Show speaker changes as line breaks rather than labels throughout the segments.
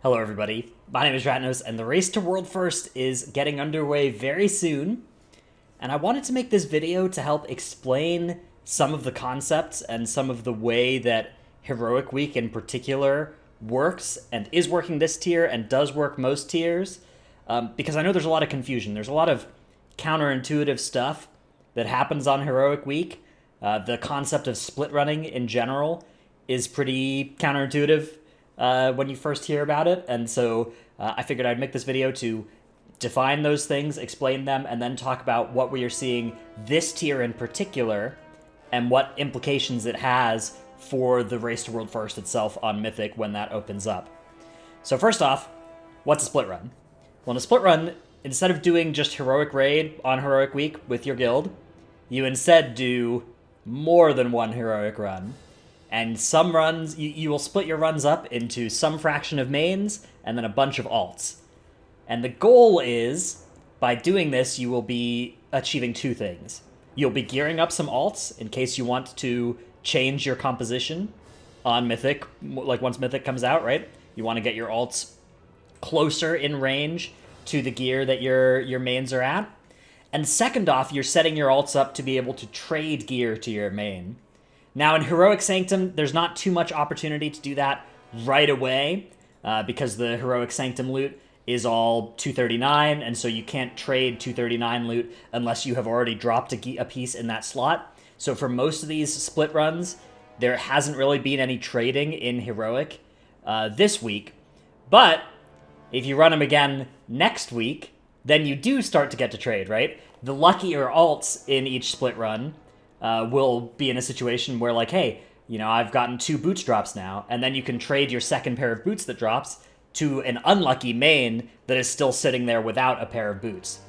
Hello, everybody. My name is Ratnos, and the Race to World First is getting underway very soon. And I wanted to make this video to help explain some of the concepts and some of the way that Heroic Week in particular works and is working this tier and does work most tiers. Because I know there's a lot of confusion. There's a lot of counterintuitive stuff that happens on Heroic Week. The concept of split running in general is pretty counterintuitive when you first hear about it. And so I figured I'd make this video to define those things, explain them, and then talk about what we are seeing this tier in particular and what implications it has for the Race to World First itself on Mythic when that opens up. So first off, what's a split run? Well, in a split run, instead of doing just Heroic Raid on Heroic Week with your guild, you instead do more than one Heroic run. And some runs, you will split your runs up into some fraction of mains and then a bunch of alts. And the goal is, by doing this, you will be achieving two things. You'll be gearing up some alts in case you want to change your composition on Mythic, like once Mythic comes out, right? You want to get your alts closer in range to the gear that your mains are at. And second off, you're setting your alts up to be able to trade gear to your main. Now, in Heroic Sanctum, there's not too much opportunity to do that right away, because the Heroic Sanctum loot is all 239, and so you can't trade 239 loot unless you have already dropped a piece in that slot. So for most of these split runs, there hasn't really been any trading in Heroic this week. But if you run them again next week, then you do start to get to trade, right? The luckier alts in each split run will be in a situation where, like, hey, you know, I've gotten 2 boots drops now, and then you can trade your second pair of boots that drops to an unlucky main that is still sitting there without a pair of boots.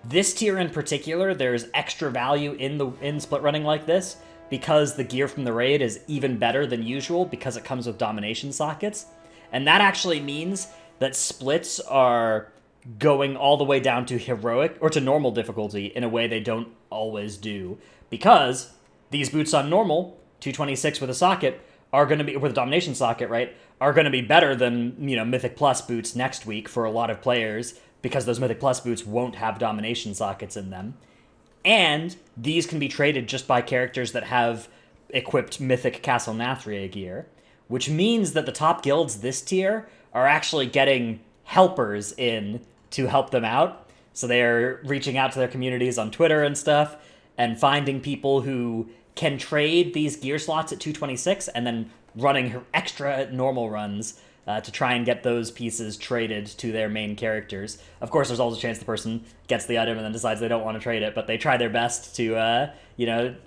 This tier in particular, there's extra value in split running like this because the gear from the raid is even better than usual because it comes with domination sockets. And that actually means that splits are going all the way down to heroic or to normal difficulty in a way they don't always do, because these boots on normal 226 with a socket are going to be, with a domination socket, right, are going to be better than, you know, Mythic Plus boots next week for a lot of players, because those Mythic Plus boots won't have domination sockets in them. And these can be traded just by characters that have equipped Mythic Castle Nathria gear, which means that the top guilds this tier are actually getting helpers in to help them out. So they're reaching out to their communities on Twitter and stuff and finding people who can trade these gear slots at 226 and then running extra normal runs to try and get those pieces traded to their main characters. Of course, there's always a chance the person gets the item and then decides they don't want to trade it, but they try their best to,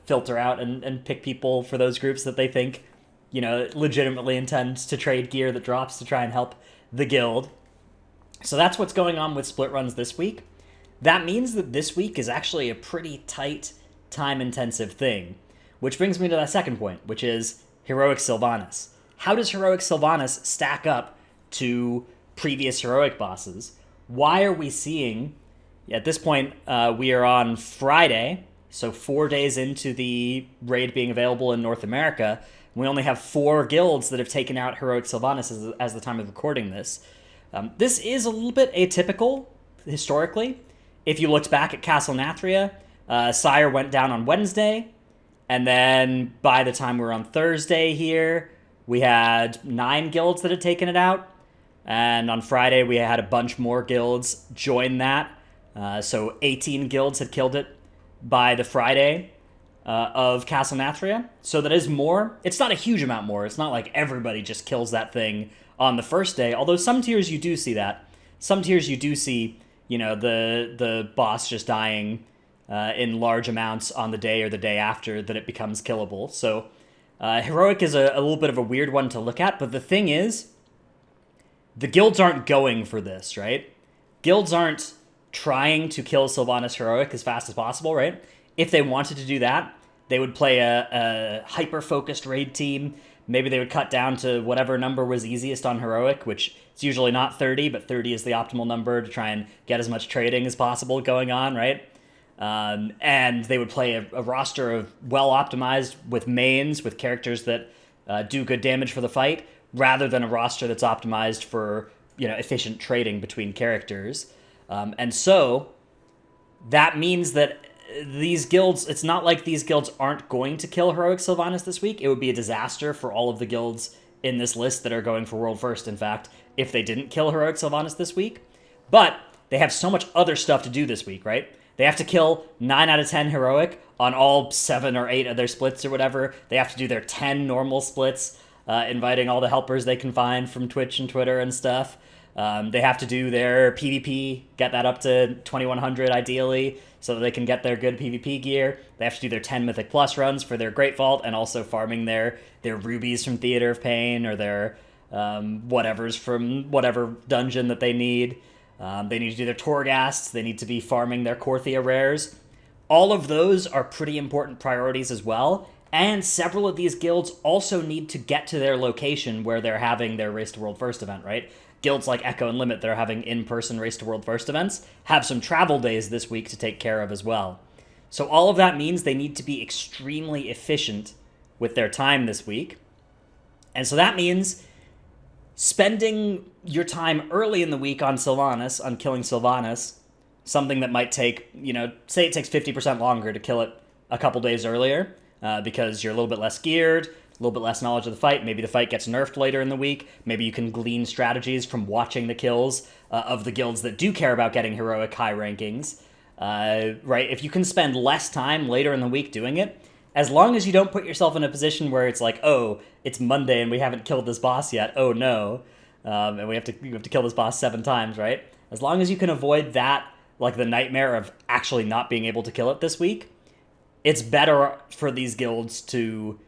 filter out and pick people for those groups that they think, you know, legitimately intend to trade gear that drops to try and help the guild. So that's what's going on with split runs this week. That means that this week is actually a pretty tight, time-intensive thing, which brings me to that second point, which is Heroic Sylvanas. How does Heroic Sylvanas stack up to previous Heroic bosses? Why are we seeing, at this point, we are on Friday, so 4 days into the raid being available in North America, we only have 4 guilds that have taken out Heroic Sylvanas as the time of recording this. This is a little bit atypical, historically. If you looked back at Castle Nathria, Sire went down on Wednesday, and then by the time we're on Thursday here, we had 9 guilds that had taken it out, and on Friday we had a bunch more guilds join that, so 18 guilds had killed it by the Friday of Castle Nathria, so that is more. It's not a huge amount more. It's not like everybody just kills that thing on the first day, although some tiers you do see that. Some tiers you do see, you know, the boss just dying in large amounts on the day or the day after that it becomes killable. So Heroic is a little bit of a weird one to look at, but the thing is, the guilds aren't going for this, right? Guilds aren't trying to kill Sylvanas Heroic as fast as possible, right? If they wanted to do that, they would play a hyper-focused raid team. Maybe they would cut down to whatever number was easiest on Heroic, which is usually not 30, but 30 is the optimal number to try and get as much trading as possible going on, right? And they would play a roster of well-optimized with mains, with characters that do good damage for the fight, rather than a roster that's optimized for efficient trading between characters. And so that means that these guilds, it's not like these guilds aren't going to kill Heroic Sylvanas this week. It would be a disaster for all of the guilds in this list that are going for World First, in fact, if they didn't kill Heroic Sylvanas this week. But they have so much other stuff to do this week, right? They have to kill 9 out of 10 Heroic on all 7 or 8 of their splits or whatever. They have to do their 10 normal splits, inviting all the helpers they can find from Twitch and Twitter and stuff. They have to do their PvP, get that up to 2100 ideally, so that they can get their good PvP gear. They have to do their 10 Mythic Plus runs for their Great Vault, and also farming their rubies from Theater of Pain, or their whatevers from whatever dungeon that they need. They need to do their Torghasts. They need to be farming their Korthia rares. All of those are pretty important priorities as well, and several of these guilds also need to get to their location where they're having their Race to World First event, right? Guilds like Echo and Limit that are having in-person Race to World First events have some travel days this week to take care of as well. So all of that means they need to be extremely efficient with their time this week. And so that means spending your time early in the week on Sylvanas, on killing Sylvanas, something that might take, say it takes 50% longer to kill it a couple days earlier, because you're a little bit less geared, a little bit less knowledge of the fight. Maybe the fight gets nerfed later in the week. Maybe you can glean strategies from watching the kills of the guilds that do care about getting heroic high rankings. Right? If you can spend less time later in the week doing it, as long as you don't put yourself in a position where it's like, oh, it's Monday and we haven't killed this boss yet. Oh no, and we have to kill this boss 7 times, right? As long as you can avoid that, like the nightmare of actually not being able to kill it this week, it's better for these guilds to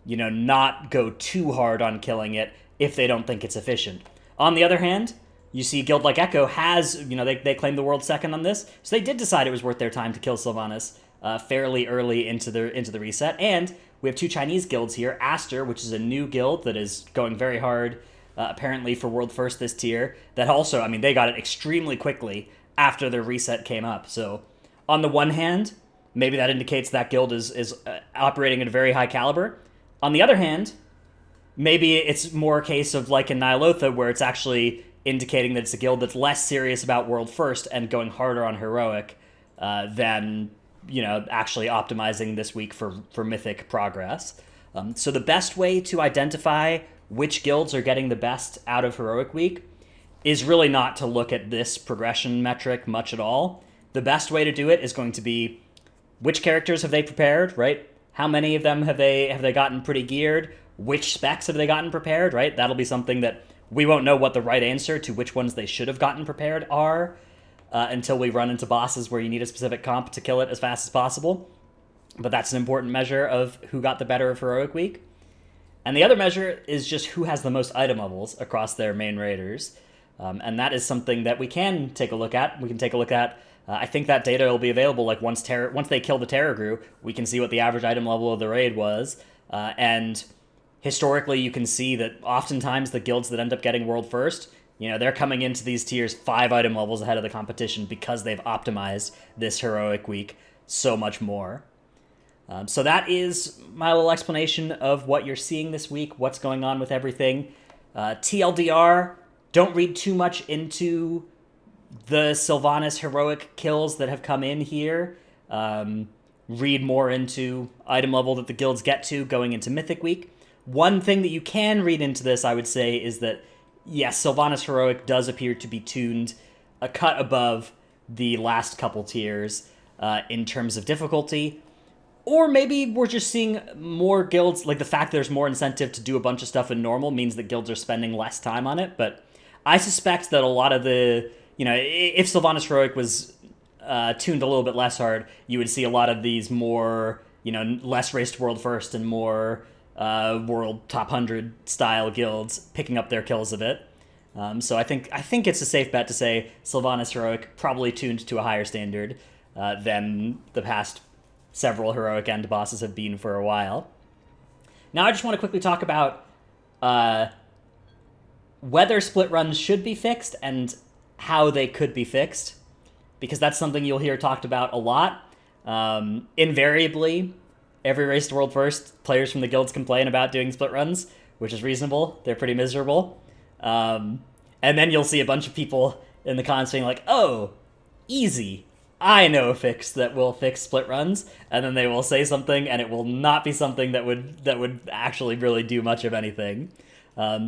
not go too hard on killing it if they don't think it's efficient. On the other hand, you see a guild like Echo has, they claimed the world second on this, so they did decide it was worth their time to kill Sylvanas fairly early into the reset. And we have 2 Chinese guilds here. Aster, which is a new guild that is going very hard, apparently for World First this tier, that also, they got it extremely quickly after their reset came up. So on the one hand, maybe that indicates that guild is operating at a very high caliber. On the other hand, maybe it's more a case of like in Ny'alotha, where it's actually indicating that it's a guild that's less serious about World First and going harder on Heroic than, actually optimizing this week for Mythic progress. So the best way to identify which guilds are getting the best out of Heroic Week is really not to look at this progression metric much at all. The best way to do it is going to be which characters have they prepared, right? How many of them have they gotten pretty geared? Which specs have they gotten prepared, right? That'll be something that we won't know what the right answer to which ones they should have gotten prepared are until we run into bosses where you need a specific comp to kill it as fast as possible. But that's an important measure of who got the better of Heroic Week. And the other measure is just who has the most item levels across their main raiders. And that is something that we can take a look at. We can take a look at, I think that data will be available like once they kill the Terragru, we can see what the average item level of the raid was. And historically, you can see that oftentimes the guilds that end up getting World First, they're coming into these tiers 5 item levels ahead of the competition because they've optimized this Heroic Week so much more. So that is my little explanation of what you're seeing this week, what's going on with everything. TLDR, don't read too much into the Sylvanas heroic kills that have come in here. Read more into item level that the guilds get to going into Mythic Week. One thing that you can read into this, I would say, is that, yes, Sylvanas heroic does appear to be tuned a cut above the last couple tiers in terms of difficulty. Or maybe we're just seeing more guilds, like the fact that there's more incentive to do a bunch of stuff in normal means that guilds are spending less time on it. But I suspect that a lot of the, if Sylvanas heroic was tuned a little bit less hard, you would see a lot of these more, less raced world first and more world top 100 style guilds picking up their kills of it. So I think it's a safe bet to say Sylvanas heroic probably tuned to a higher standard than the past several heroic end bosses have been for a while. Now I just want to quickly talk about whether split runs should be fixed and how they could be fixed, because that's something you'll hear talked about a lot. Invariably, every race to world first, players from the guilds complain about doing split runs, which is reasonable. They're pretty miserable. And then you'll see a bunch of people in the comments saying like, oh, easy. I know a fix that will fix split runs, and then they will say something, and it will not be something that would actually really do much of anything.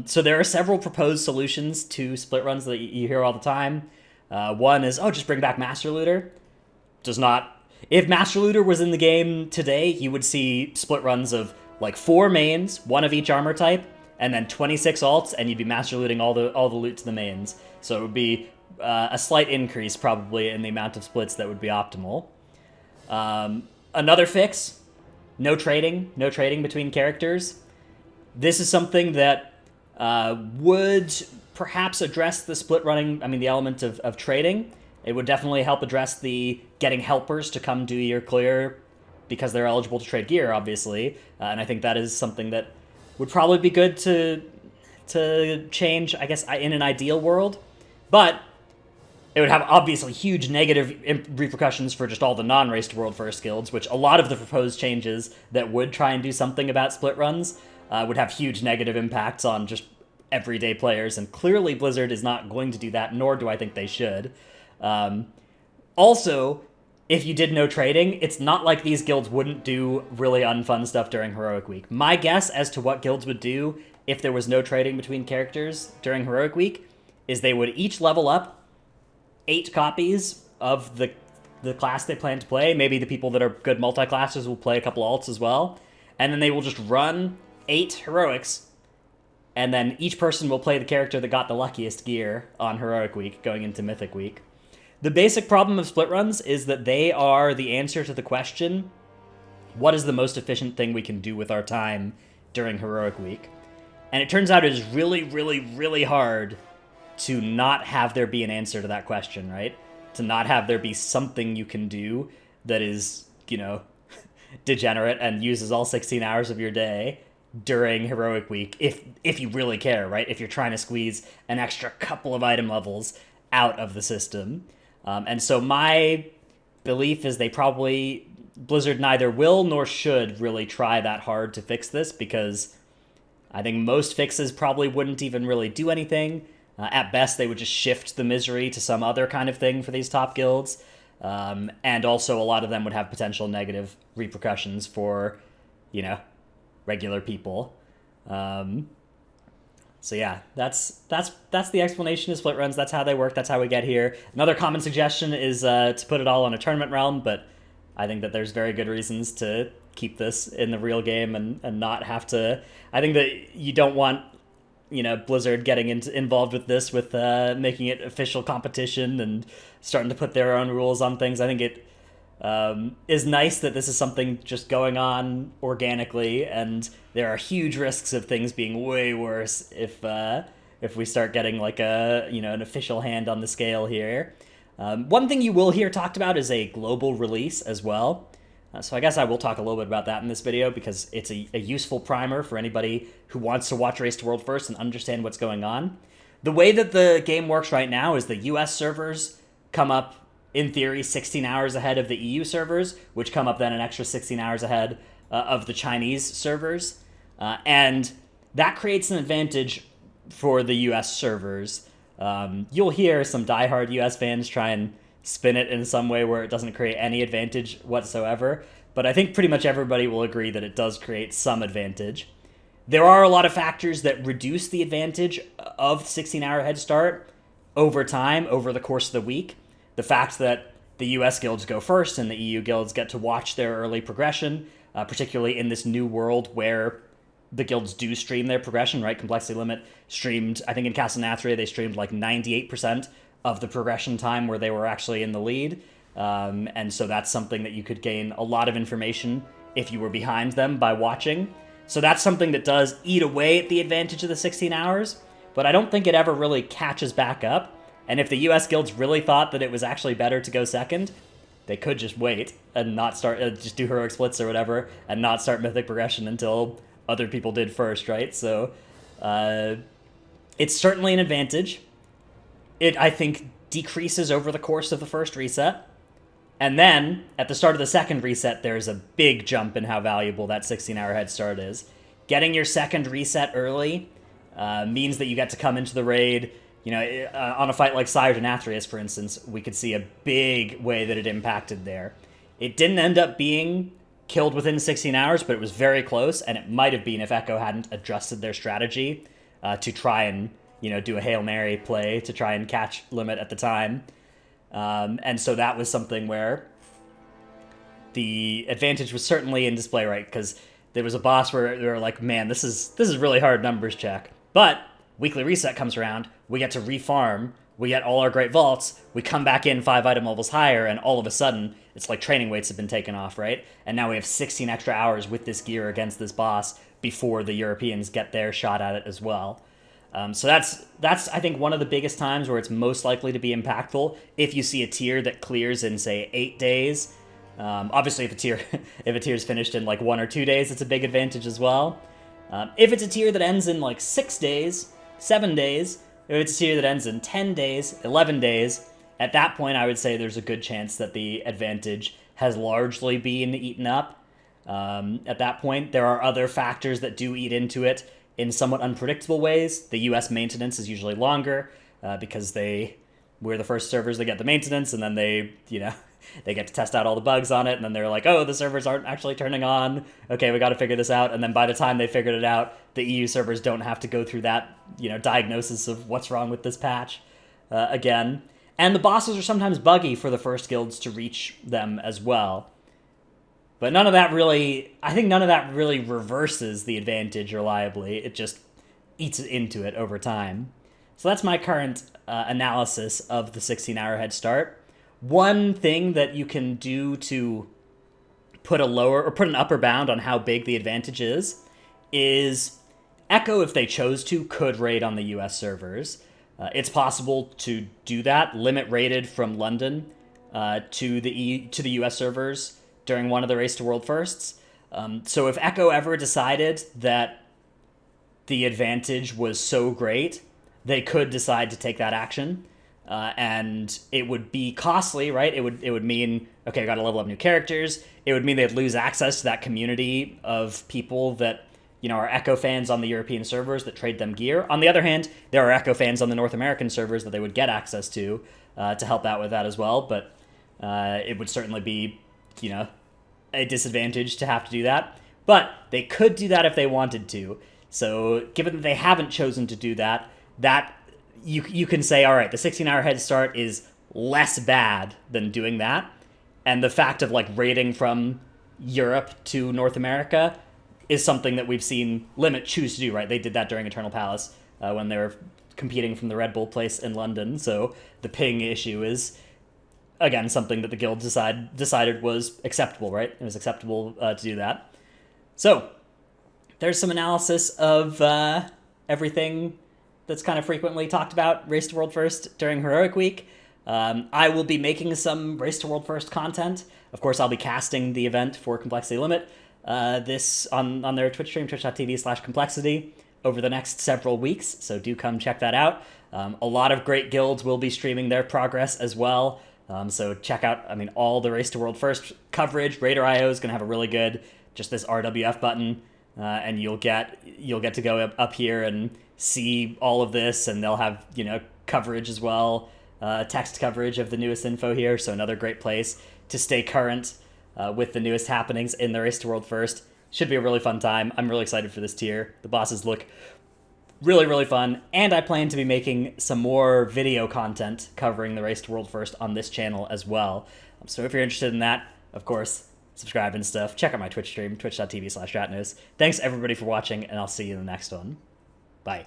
So there are several proposed solutions to split runs that you hear all the time. One is, oh, just bring back Master Looter. Does not. If Master Looter was in the game today, you would see split runs of like 4 mains, 1 of each armor type, and then 26 alts, and you'd be master looting all the loot to the mains. So it would be a slight increase probably in the amount of splits that would be optimal. Another fix: no trading between characters. This is something that would perhaps address the split running. I mean, the element of trading. It would definitely help address the getting helpers to come do your clear because they're eligible to trade gear, obviously. And I think that is something that would probably be good to change, I guess, in an ideal world. But it would have obviously huge negative repercussions for just all the non-race to world first guilds, which a lot of the proposed changes that would try and do something about split runs would have huge negative impacts on just everyday players. And clearly Blizzard is not going to do that, nor do I think they should. Also, if you did no trading, it's not like these guilds wouldn't do really unfun stuff during Heroic Week. My guess as to what guilds would do if there was no trading between characters during Heroic Week is they would each level up 8 copies of the class they plan to play. Maybe the people that are good multi-classers will play a couple alts as well. And then they will just run 8 heroics, and then each person will play the character that got the luckiest gear on Heroic Week going into Mythic Week. The basic problem of split runs is that they are the answer to the question, what is the most efficient thing we can do with our time during Heroic Week? And it turns out it is really, really, really hard to not have there be an answer to that question, right? To not have there be something you can do that is, degenerate and uses all 16 hours of your day during Heroic Week, if you really care, right? If you're trying to squeeze an extra couple of item levels out of the system. And so my belief is Blizzard neither will nor should really try that hard to fix this, because I think most fixes probably wouldn't even really do anything. At best, they would just shift the misery to some other kind of thing for these top guilds. And also a lot of them would have potential negative repercussions for, regular people. So yeah, that's the explanation of split runs. That's how they work. That's how we get here. Another common suggestion is to put it all on a tournament realm, but I think that there's very good reasons to keep this in the real game and not have to. I think that you don't want Blizzard getting involved with this, with making it official competition and starting to put their own rules on things. I think it is nice that this is something just going on organically, and there are huge risks of things being way worse if we start getting like an official hand on the scale here. One thing you will hear talked about is a global release as well. So I guess I will talk a little bit about that in this video, because it's a useful primer for anybody who wants to watch Race to World first and understand what's going on. The way that the game works right now is the US servers come up, in theory, 16 hours ahead of the EU servers, which come up then an extra 16 hours ahead of the Chinese servers. And that creates an advantage for the US servers. You'll hear some diehard US fans try and spin it in some way where it doesn't create any advantage whatsoever, but I think pretty much everybody will agree that it does create some advantage. There are a lot of factors that reduce the advantage of 16-hour head start over time, over the course of the week. The fact that the US guilds go first and the EU guilds get to watch their early progression, particularly in this new world where the guilds do stream their progression, right? Complexity Limit streamed, I think in Castle Nathria, they streamed like 98% of the progression time where they were actually in the lead. And so that's something that you could gain a lot of information if you were behind them by watching. So that's something that does eat away at the advantage of the 16 hours, but I don't think it ever really catches back up. And if the US guilds really thought that it was actually better to go second, they could just wait and not start, just do heroic splits or whatever, and not start mythic progression until other people did first, right? So it's certainly an advantage. It, I think, decreases over the course of the first reset. And then, at the start of the second reset, there's a big jump in how valuable that 16-hour head start is. Getting your second reset early means that you get to come into the raid, On a fight like Sire Denathrius, for instance, we could see a big way that it impacted there. It didn't end up being killed within 16 hours, but it was very close, and it might have been if Echo hadn't adjusted their strategy to try and, do a Hail Mary play to try and catch Limit at the time. And so that was something where the advantage was certainly in display, right? Because there was a boss where they were like, man, this is really hard numbers check. But Weekly Reset comes around, we get to refarm, we get all our great vaults, we come back in 5 item levels higher, and all of a sudden, it's like training weights have been taken off, right? And now we have 16 extra hours with this gear against this boss before the Europeans get their shot at it as well. So that's I think one of the biggest times where it's most likely to be impactful if you see a tier that clears in, say, 8 days. Obviously, if a tier is finished in like 1 or 2 days, it's a big advantage as well. If it's a tier that ends in like 6 days, 7 days, if it's a tier that ends in 10 days, 11 days, at that point I would say there's a good chance that the advantage has largely been eaten up. At that point, there are other factors that do eat into it in somewhat unpredictable ways. The US maintenance is usually longer because we're the first servers that get the maintenance, and then they get to test out all the bugs on it, and then they're like, oh, the servers aren't actually turning on. Okay, we got to figure this out. And then by the time they figured it out, the EU servers don't have to go through that, diagnosis of what's wrong with this patch again. And the bosses are sometimes buggy for the first guilds to reach them as well. But I think none of that really reverses the advantage reliably. It just eats into it over time. So that's my current analysis of the 16-hour head start. One thing that you can do to put an upper bound on how big the advantage is Echo, if they chose to, could raid on the US servers. It's possible to do that. Limit raided from London to the US servers during one of the Race to World Firsts. So if Echo ever decided that the advantage was so great, they could decide to take that action. And it would be costly, right? It would mean, okay, I got to level up new characters. It would mean they'd lose access to that community of people that, are Echo fans on the European servers that trade them gear. On the other hand, there are Echo fans on the North American servers that they would get access to help out with that as well. But it would certainly be, a disadvantage to have to do that. But they could do that if they wanted to. So given that they haven't chosen to do that, you can say, all right, the 16-hour head start is less bad than doing that. And the fact of like raiding from Europe to North America is something that we've seen Limit choose to do, right? They did that during Eternal Palace when they were competing from the Red Bull place in London. So the ping issue is, again, something that the guild decided was acceptable, right? It was acceptable to do that. So there's some analysis of everything that's kind of frequently talked about Race to World First during Heroic Week. I will be making some Race to World First content. Of course, I'll be casting the event for Complexity Limit this on their Twitch stream, twitch.tv/complexity, over the next several weeks, so do come check that out. A lot of great guilds will be streaming their progress as well, so check out, all the Race to World First coverage. Raider.io is going to have a really good, just this RWF button, and you'll get to go up here and see all of this, and they'll have, coverage as well, text coverage of the newest info here, so another great place to stay current with the newest happenings in the Race to World First. Should be a really fun time. I'm really excited for this tier. The bosses look really, really fun, and I plan to be making some more video content covering the Race to World First on this channel as well. So if you're interested in that, of course, subscribe and stuff. Check out my Twitch stream, twitch.tv/dratnews. Thanks everybody for watching, and I'll see you in the next one. Bye.